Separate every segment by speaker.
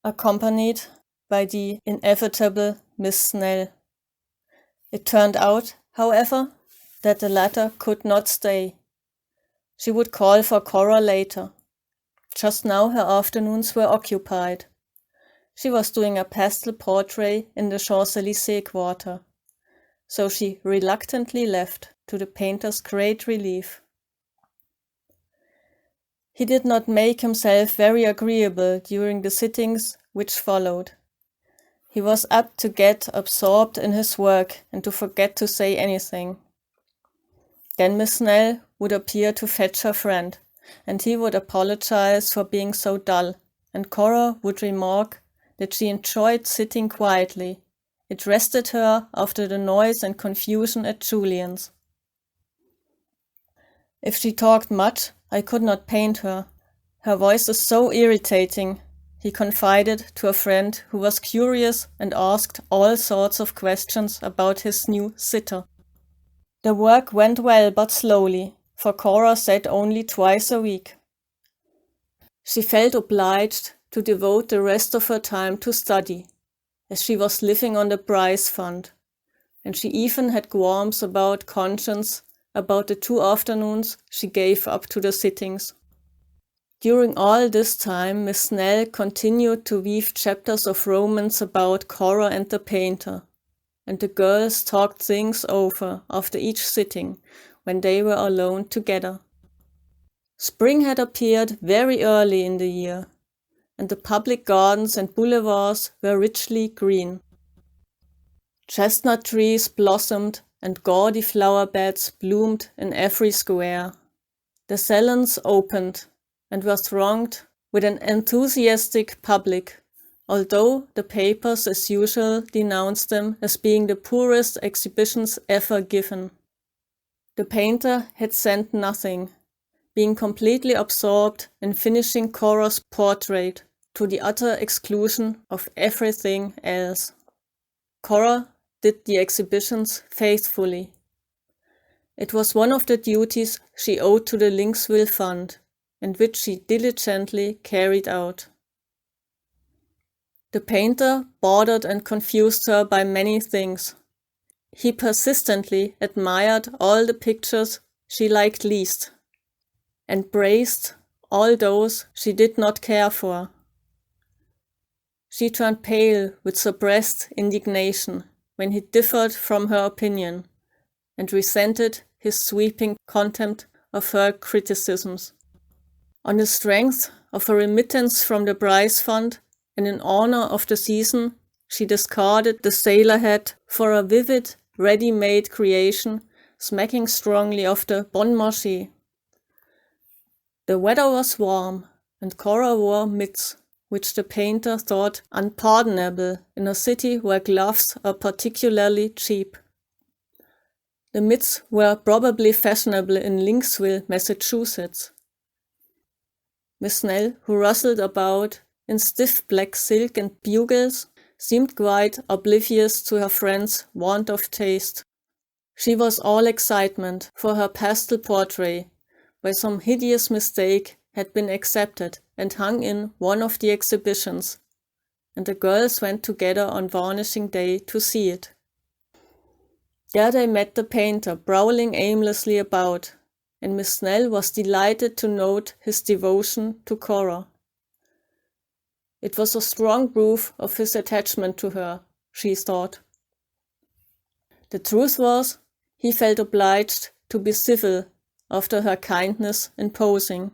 Speaker 1: accompanied by the inevitable Miss Snell. It turned out, however, that the latter could not stay. She would call for Cora later. Just now her afternoons were occupied. She was doing a pastel portrait in the Champs-Élysées quarter, so she reluctantly left, to the painter's great relief. He did not make himself very agreeable during the sittings which followed. He was apt to get absorbed in his work and to forget to say anything. Then Miss Snell would appear to fetch her friend, and he would apologize for being so dull, and Cora would remark that she enjoyed sitting quietly. It rested her after the noise and confusion at Julian's. If she talked much, I could not paint her. Her voice is so irritating, he confided to a friend who was curious and asked all sorts of questions about his new sitter. The work went well but slowly, for Cora sat only twice a week. She felt obliged to devote the rest of her time to study, as she was living on the prize fund, and she even had qualms about conscience about the 2 afternoons she gave up to the sittings. During all this time, Miss Snell continued to weave chapters of romance about Cora and the painter, and the girls talked things over after each sitting when they were alone together. Spring had appeared very early in the year, and the public gardens and boulevards were richly green. Chestnut trees blossomed and gaudy flower beds bloomed in every square. The salons opened and were thronged with an enthusiastic public, although the papers as usual denounced them as being the poorest exhibitions ever given. The painter had sent nothing, being completely absorbed in finishing Cora's portrait, to the utter exclusion of everything else. Cora did the exhibitions faithfully. It was one of the duties she owed to the Lynxville Fund, and which she diligently carried out. The painter bothered and confused her by many things. He persistently admired all the pictures she liked least, and praised all those she did not care for. She turned pale with suppressed indignation when he differed from her opinion, and resented his sweeping contempt of her criticisms. On the strength of a remittance from the prize fund, and in honor of the season, she discarded the sailor hat for a vivid, ready-made creation, smacking strongly of the Bon Marché. The weather was warm, and Cora wore mitts, which the painter thought unpardonable in a city where gloves are particularly cheap. The mitts were probably fashionable in Lynxville, Massachusetts. Miss Snell, who rustled about in stiff black silk and bugles, seemed quite oblivious to her friend's want of taste. She was all excitement, for her pastel portrait, by some hideous mistake, had been accepted and hung in one of the exhibitions, and the girls went together on varnishing day to see it. There they met the painter prowling aimlessly about, and Miss Snell was delighted to note his devotion to Cora. It was a strong proof of his attachment to her, she thought. The truth was, he felt obliged to be civil after her kindness in posing.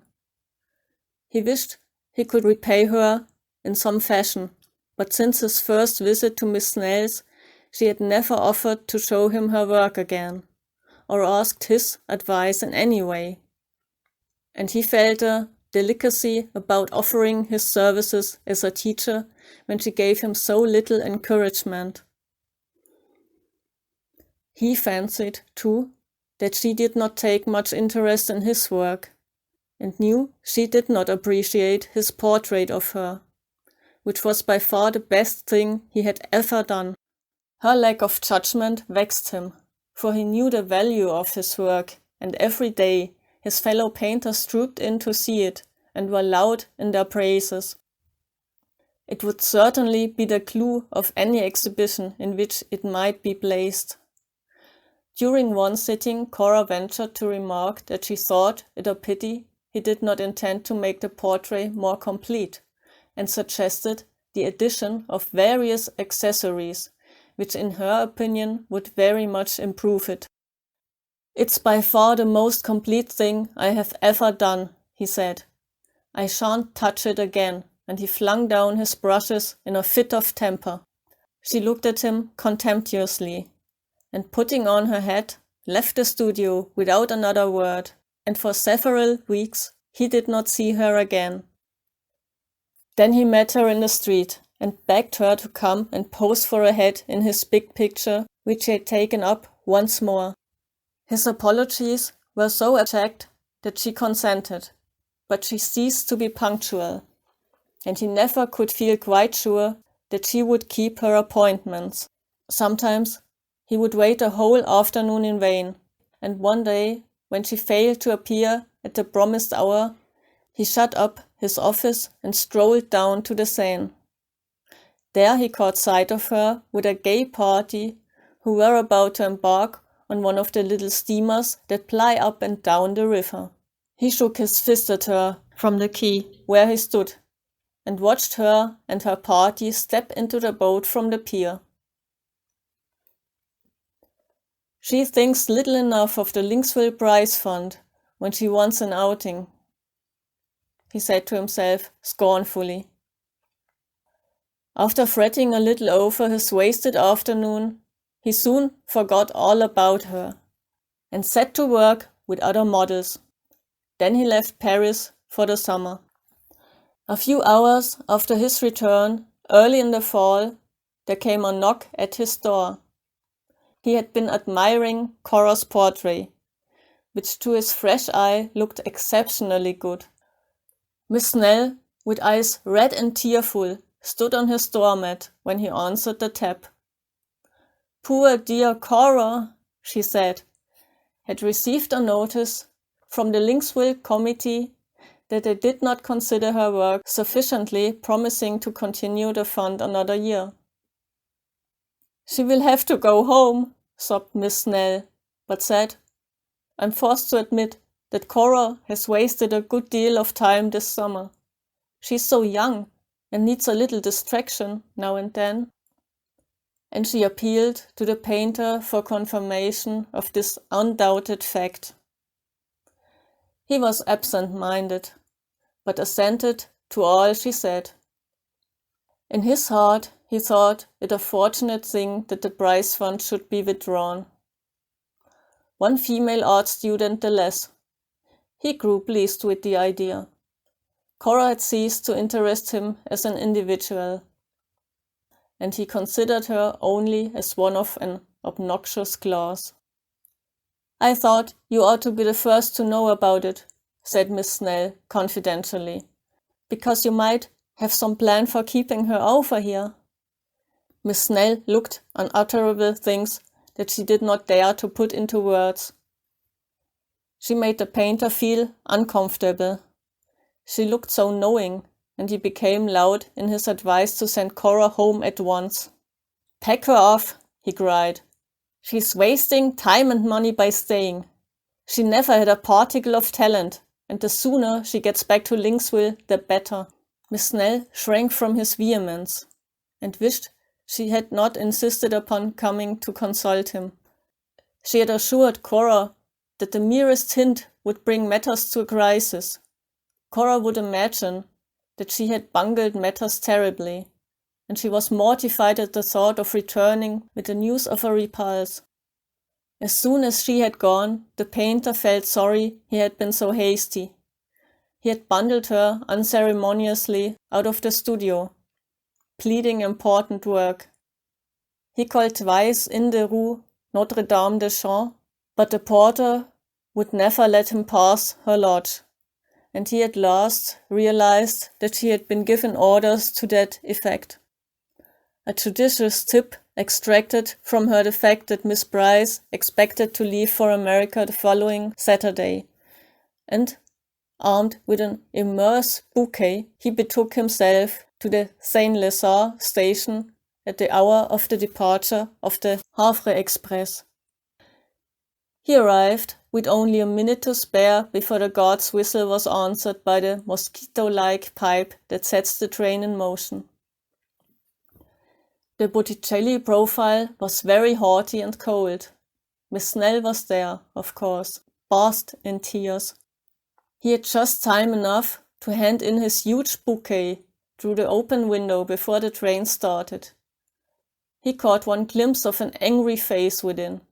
Speaker 1: He wished he could repay her in some fashion, but since his first visit to Miss Snell's, she had never offered to show him her work again, or asked his advice in any way. And he felt a delicacy about offering his services as a teacher when she gave him so little encouragement. He fancied, too, that she did not take much interest in his work, and knew she did not appreciate his portrait of her, which was by far the best thing he had ever done. Her lack of judgment vexed him, for he knew the value of his work, and every day his fellow painters trooped in to see it, and were loud in their praises. It would certainly be the clue of any exhibition in which it might be placed. During one sitting, Cora ventured to remark that she thought it a pity he did not intend to make the portrait more complete, and suggested the addition of various accessories, which in her opinion would very much improve it. "It's by far the most complete thing I have ever done," he said. "I shan't touch it again," and he flung down his brushes in a fit of temper. She looked at him contemptuously, and putting on her hat, left the studio without another word, and for several weeks he did not see her again. Then he met her in the street and begged her to come and pose for a head in his big picture, which he had taken up once more. His apologies were so abject that she consented, but she ceased to be punctual, and he never could feel quite sure that she would keep her appointments. Sometimes he would wait a whole afternoon in vain, and one day, when she failed to appear at the promised hour, he shut up his office and strolled down to the Seine. There he caught sight of her with a gay party who were about to embark on one of the little steamers that ply up and down the river. He shook his fist at her from the quay where he stood, and watched her and her party step into the boat from the pier. "She thinks little enough of the Linksville Prize Fund when she wants an outing," he said to himself scornfully. After fretting a little over his wasted afternoon, he soon forgot all about her, and set to work with other models. Then he left Paris for the summer. A few hours after his return, early in the fall, there came a knock at his door. He had been admiring Cora's portrait, which to his fresh eye looked exceptionally good. Miss Snell, with eyes red and tearful, stood on his doormat when he answered the tap. "Poor dear Cora," she said, had received a notice from the Linksville committee that they did not consider her work sufficiently promising to continue the fund another year. "She will have to go home," sobbed Miss Snell, but said, "I'm forced to admit that Cora has wasted a good deal of time this summer. She's so young and needs a little distraction now and then." And she appealed to the painter for confirmation of this undoubted fact. He was absent-minded, but assented to all she said. In his heart, he thought it a fortunate thing that the prize fund should be withdrawn. One female art student the less. He grew pleased with the idea. Cora had ceased to interest him as an individual, and he considered her only as one of an obnoxious class. "I thought you ought to be the first to know about it," said Miss Snell confidentially, "because you might have some plan for keeping her over here." Miss Snell looked unutterable things that she did not dare to put into words. She made the painter feel uncomfortable. She looked so knowing, and he became loud in his advice to send Cora home at once. "Pack her off," he cried. "She's wasting time and money by staying. She never had a particle of talent, and the sooner she gets back to Linksville, the better." Miss Snell shrank from his vehemence, and wished she had not insisted upon coming to consult him. She had assured Cora that the merest hint would bring matters to a crisis. Cora would imagine that she had bungled matters terribly, and she was mortified at the thought of returning with the news of a repulse. As soon as she had gone, the painter felt sorry he had been so hasty. He had bundled her unceremoniously out of the studio, pleading important work. He called twice in the Rue Notre Dame des Champs, but the porter would never let him pass her lodge, and he at last realized that she had been given orders to that effect. A judicious tip extracted from her the fact that Miss Bryce expected to leave for America the following Saturday, and, armed with an immense bouquet, he betook himself to the Saint-Lazare station at the hour of the departure of the Havre Express. He arrived with only a minute to spare before the guard's whistle was answered by the mosquito-like pipe that sets the train in motion. The Botticelli profile was very haughty and cold. Miss Snell was there, of course, bathed in tears. He had just time enough to hand in his huge bouquet through the open window before the train started. He caught one glimpse of an angry face within.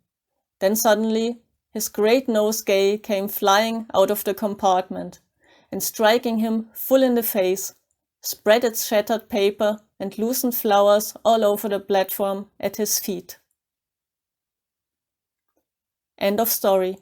Speaker 1: Then suddenly, his great nosegay came flying out of the compartment, and striking him full in the face, spread its shattered paper and loosened flowers all over the platform at his feet. End of story.